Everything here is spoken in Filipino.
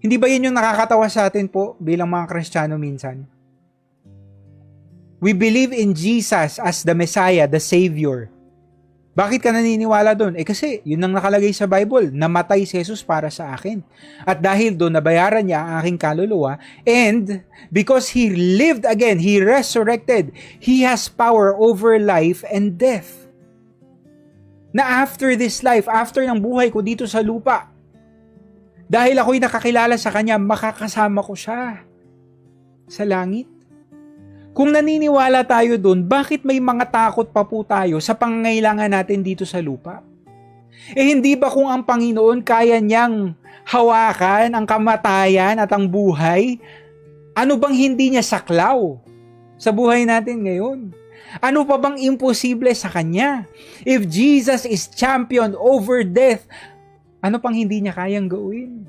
Hindi ba yun yung nakakatawa sa atin po bilang mga Kristiyano minsan? We believe in Jesus as the Messiah, the Savior. Bakit ka naniniwala doon? Kasi yun ang nakalagay sa Bible, namatay si Jesus para sa akin. At dahil doon, nabayaran niya ang aking kaluluwa. And because He lived again, He resurrected, He has power over life and death. Na after this life, after ng buhay ko dito sa lupa, dahil ako'y nakakilala sa Kanya, makakasama ko siya sa langit. Kung naniniwala tayo doon, bakit may mga takot pa po tayo sa pangangailangan natin dito sa lupa? Hindi ba kung ang Panginoon kaya niyang hawakan ang kamatayan at ang buhay, ano bang hindi niya saklaw sa buhay natin ngayon? Ano pa bang imposible sa Kanya? If Jesus is champion over death, ano pang hindi niya kayang gawin?